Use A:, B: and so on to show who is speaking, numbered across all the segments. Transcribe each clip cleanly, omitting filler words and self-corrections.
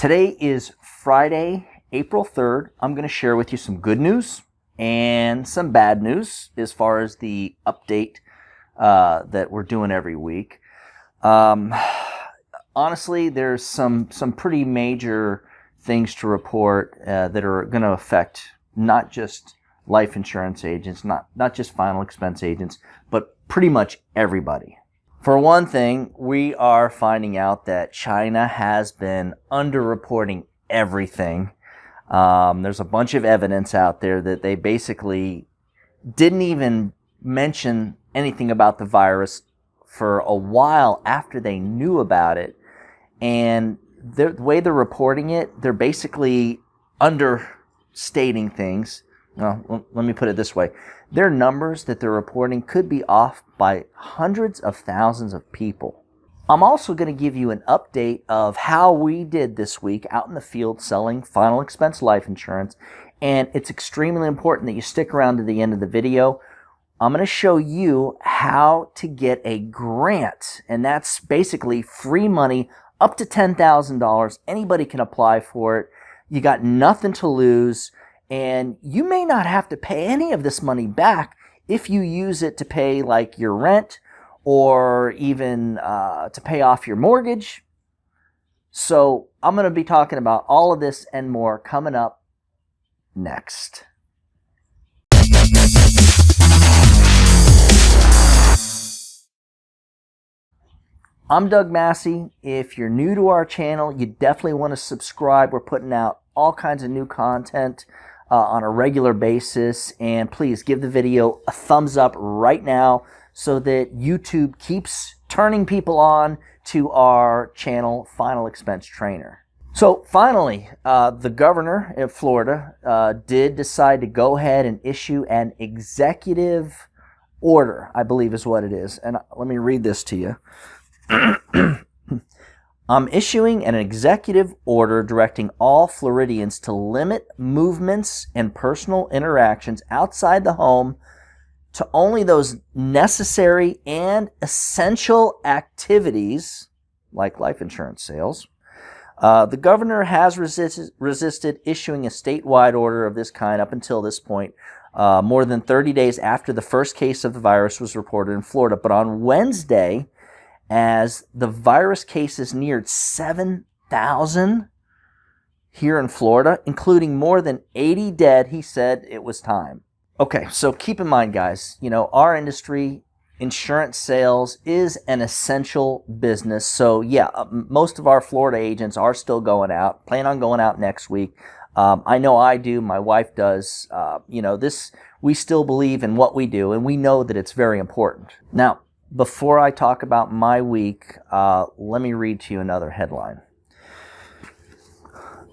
A: Today is Friday, April 3rd. I'm going to share with you some good news and some bad news as far as the update that we're doing every week. Honestly, there's some pretty major things to report that are going to affect not just life insurance agents, not just final expense agents, but pretty much everybody. For one thing, we are finding out that China has been underreporting everything. There's a bunch of evidence out there that they basically didn't even mention anything about the virus for a while after they knew about it. And the way they're reporting it, they're basically understating things. Well, let me put it this way. Their numbers that they're reporting could be off by hundreds of thousands of people. I'm also going to give you an update of how we did this week out in the field selling final expense life insurance. And it's extremely important that you stick around to the end of the video. I'm going to show you how to get a grant. And that's basically free money up to $10,000. Anybody can apply for it. You got nothing to lose. And you may not have to pay any of this money back if you use it to pay like your rent or even to pay off your mortgage. So I'm going to be talking about all of this and more coming up next. I'm Doug Massi. If you're new to our channel, you definitely want to subscribe. We're putting out all kinds of new content on a regular basis, and please give the video a thumbs up right now so that YouTube keeps turning people on to our channel, Final Expense Trainer. So finally, the governor of Florida did decide to go ahead and issue an executive order, I believe is what it is. And let me read this to you. I'm issuing an executive order directing all Floridians to limit movements and personal interactions outside the home to only those necessary and essential activities, like life insurance sales. The governor has resisted issuing a statewide order of this kind up until this point, more than 30 days after the first case of the virus was reported in Florida. But on Wednesday, as the virus cases neared 7,000 here in Florida, including more than 80 dead, he said it was time. Okay, so keep in mind, guys, our industry, insurance sales, is an essential business. So yeah, most of our Florida agents are still going out, plan on going out next week. I know I do, my wife does. We still believe in what we do, and we know that it's very important. Now, before I talk about my week, let me read to you another headline.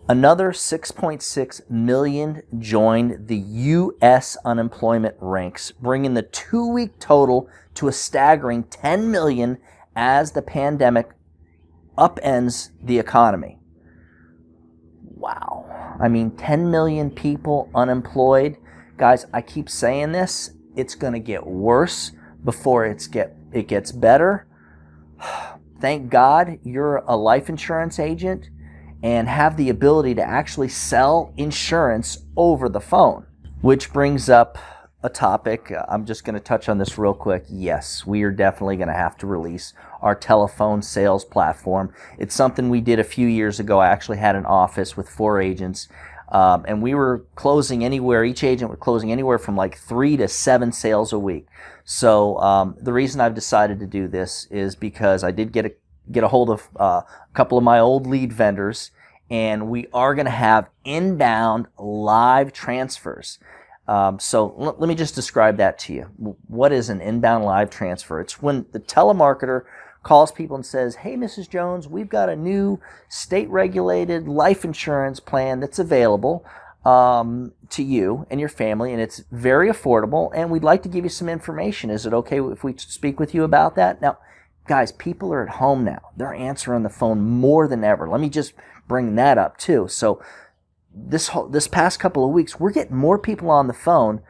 A: Another 6.6 million joined the U.S. unemployment ranks, bringing the 2-week total to a staggering 10 million as the pandemic upends the economy. Wow. I mean, 10 million people unemployed. Guys, I keep saying this. It's going to get worse before it gets better. Thank God you're a life insurance agent and have the ability to actually sell insurance over the phone. Which brings up a topic. I'm just going to touch on this real quick. Yes, we are definitely going to have to release our telephone sales platform. It's something we did a few years ago. I actually had an office with 4 agents. And we were closing anywhere, each agent was closing anywhere from like 3 to 7 sales a week. So the reason I've decided to do this is because I did get a hold of a couple of my old lead vendors, and we are going to have inbound live transfers. So let me just describe that to you. What is an inbound live transfer? It's when the telemarketer calls people and says, "Hey, Mrs. Jones, we've got a new state-regulated life insurance plan that's available to you and your family, and it's very affordable, and we'd like to give you some information. Is it okay if we speak with you about that?" Now, guys, people are at home now. They're answering the phone more than ever. Let me just bring that up too. So this past couple of weeks, we're getting more people on the phone.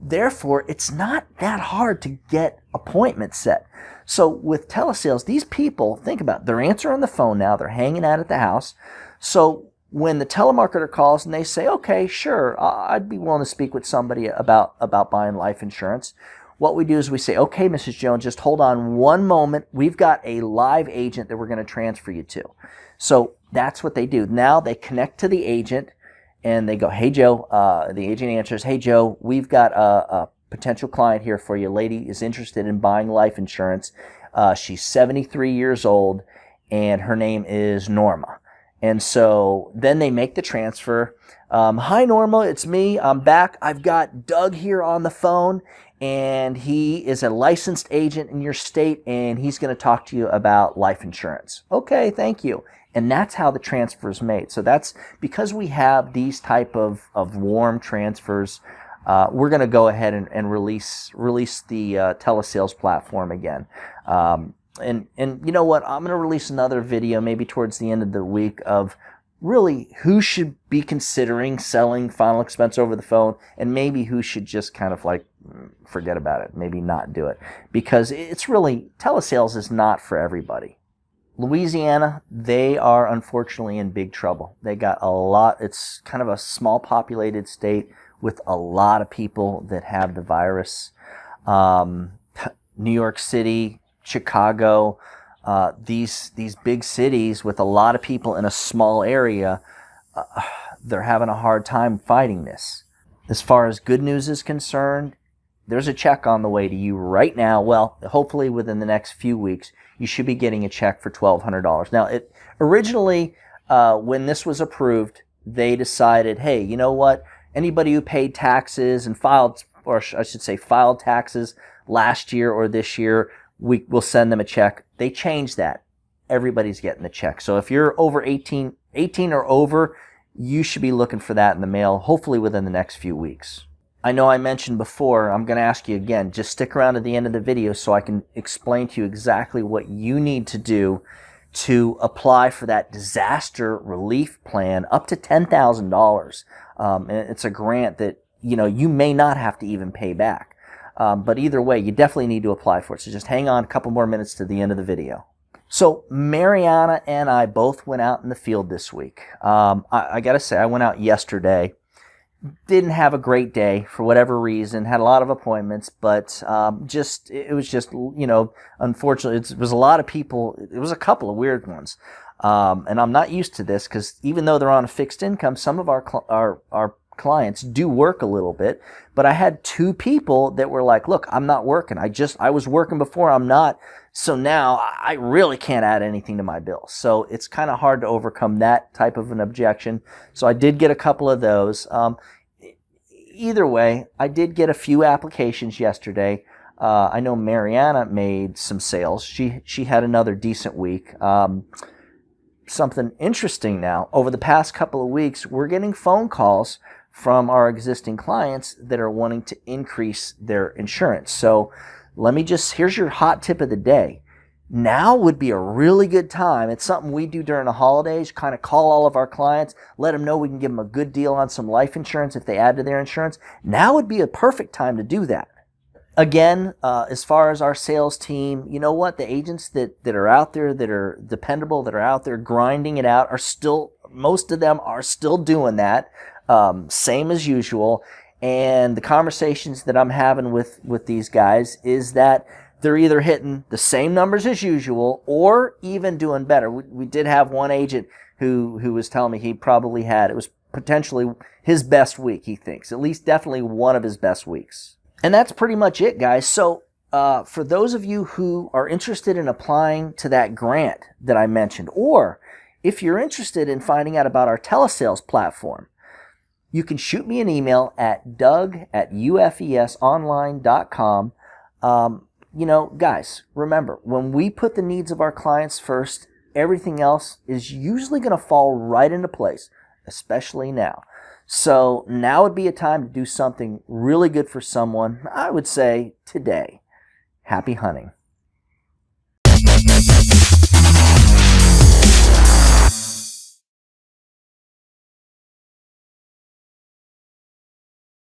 A: Therefore, it's not that hard to get appointments set. So with telesales, these people, think about it, they're answering the phone now, they're hanging out at the house. So when the telemarketer calls and they say, okay, sure, I'd be willing to speak with somebody about buying life insurance, what we do is we say, okay, Mrs. Jones, just hold on one moment. We've got a live agent that we're going to transfer you to. So that's what they do. Now they connect to the agent and they go, hey, Joe. The agent answers, hey, Joe, we've got a potential client here for you. Lady is interested in buying life insurance. She's 73 years old and her name is Norma. And so then they make the transfer. Hi, Norma, it's me. I'm back. I've got Doug here on the phone, and he is a licensed agent in your state, and he's going to talk to you about life insurance. Okay, thank you. And that's how the transfer is made. So that's because we have these type of warm transfers. We're going to go ahead and release the telesales platform again. And you know what? I'm going to release another video maybe towards the end of the week of really who should be considering selling final expense over the phone and maybe who should just kind of like forget about it, maybe not do it. Because it's really, telesales is not for everybody. Louisiana, they are unfortunately in big trouble. They got a lot, it's kind of a small populated state with a lot of people that have the virus. New York City, Chicago, these big cities with a lot of people in a small area, they're having a hard time fighting this. As far as good news is concerned, there's a check on the way to you right now. Well, hopefully within the next few weeks, you should be getting a check for $1,200. Now, originally, when this was approved, they decided, hey, you know what? Anybody who paid taxes and filed, or I should say filed taxes last year or this year, we will send them a check. They changed that. Everybody's getting the check. So if you're over 18 or over, you should be looking for that in the mail, hopefully within the next few weeks. I know I mentioned before, I'm going to ask you again, just stick around to the end of the video so I can explain to you exactly what you need to do to apply for that disaster relief plan up to $10,000. And it's a grant that, you know, you may not have to even pay back. But either way, you definitely need to apply for it. So just hang on a couple more minutes to the end of the video. So Mariana and I both went out in the field this week. I got to say, I went out yesterday. Didn't have a great day for whatever reason. Had a lot of appointments, but it was just, you know, unfortunately, it was a lot of people. It was a couple of weird ones. And I'm not used to this because even though they're on a fixed income, some of our clients do work a little bit, but I had two people that were like, look, I'm not working. I was working before, I'm not. So now I really can't add anything to my bill. So it's kind of hard to overcome that type of an objection. So I did get a couple of those. Either way, I did get a few applications yesterday. I know Mariana made some sales. She had another decent week. Something interesting now, over the past couple of weeks, we're getting phone calls from our existing clients that are wanting to increase their insurance. So here's your hot tip of the day. Now would be a really good time. It's something we do during the holidays, kind of call all of our clients, let them know we can give them a good deal on some life insurance if they add to their insurance. Now would be a perfect time to do that. Again, as far as our sales team, you know what? The agents that are out there, that are dependable, that are out there grinding it out, most of them are still doing that, same as usual. And the conversations that I'm having with these guys is that they're either hitting the same numbers as usual or even doing better. We did have one agent who was telling me it was potentially his best week, he thinks. At least definitely one of his best weeks. And that's pretty much it, guys. So for those of you who are interested in applying to that grant that I mentioned, or if you're interested in finding out about our telesales platform, you can shoot me an email at doug@ufesonline.com. You know, guys, remember, when we put the needs of our clients first, everything else is usually going to fall right into place, especially now. So now would be a time to do something really good for someone, I would say today. Happy hunting.